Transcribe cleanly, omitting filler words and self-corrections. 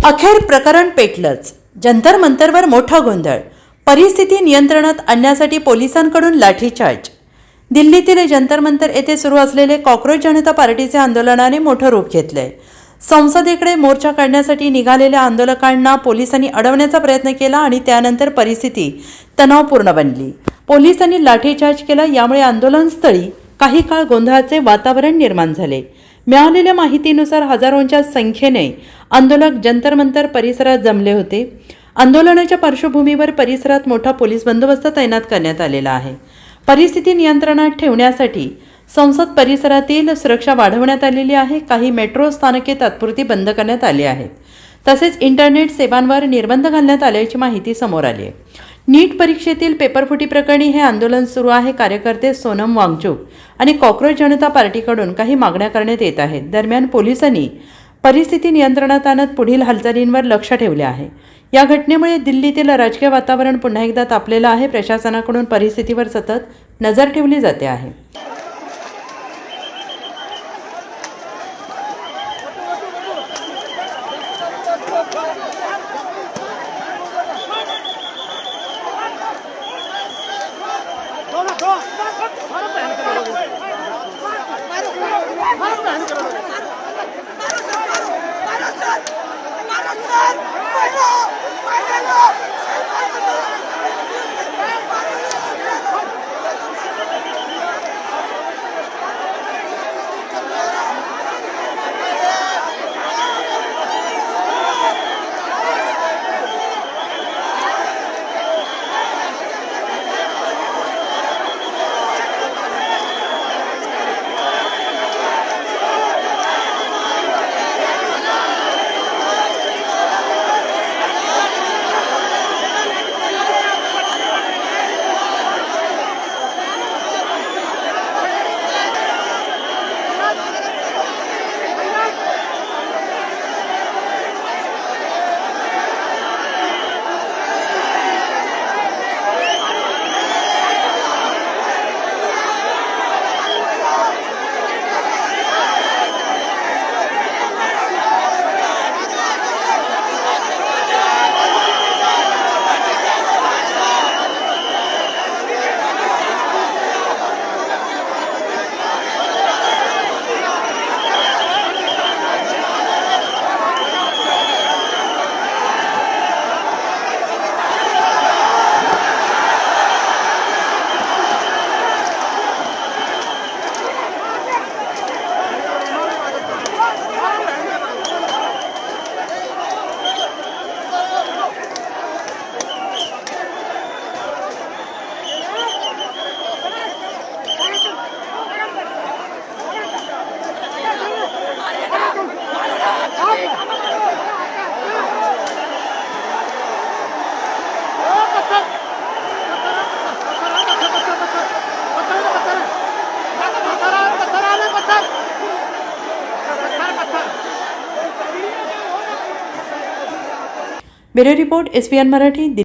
अखेर प्रकरण पेटलंच. जंतर मंतरवर मोठा गोंधळ. परिस्थिती नियंत्रणात आणण्यासाठी पोलिसांकडून लाठीचार्ज. दिल्लीतील जंतर मंतर येथे सुरू असलेले कॉक्रोच जनता पार्टीचे आंदोलनाने मोठं रूप घेतलंय. संसदेकडे मोर्चा काढण्यासाठी निघालेल्या आंदोलकांना पोलिसांनी अडवण्याचा प्रयत्न केला आणि त्यानंतर परिस्थिती तणावपूर्ण बनली. पोलिसांनी लाठीचार्ज केला. यामुळे आंदोलनस्थळी काही काळ गोंधळाचे वातावरण निर्माण झाले. मिळालेल्या माहितीनुसार हजारोंच्या संख्येने आंदोलक जंतर मंतर परिसरात जमले होते. आंदोलनाच्या पार्श्वभूमीवर परिसरात मोठा पोलीस बंदोबस्त तैनात करण्यात आलेला आहे. परिस्थिती नियंत्रणात ठेवण्यासाठी संसद परिसरातील सुरक्षा वाढवण्यात आलेली आहे. काही मेट्रो स्थानके तात्पुरती बंद करण्यात आली आहेत. तसेच इंटरनेट सेवांवर निर्बंध घालण्यात आल्याची माहिती समोर आली आहे. नीट परीक्षेतील पेपरफुटी प्रकरणी हे आंदोलन सुरू आहे. कार्यकर्ते सोनम वांगचुक आणि कॉक्रोच जनता पार्टीकडून काही मागण्या करण्यात येत आहेत. दरम्यान पोलिसांनी परिस्थिती नियंत्रणात आणत पुढील हालचालींवर लक्ष ठेवले आहे. या घटनेमुळे दिल्लीतील राजकीय वातावरण पुन्हा एकदा तापलेलं आहे. प्रशासनाकडून परिस्थितीवर सतत नजर ठेवली जाते आहे. Bureau report SPN Marathi.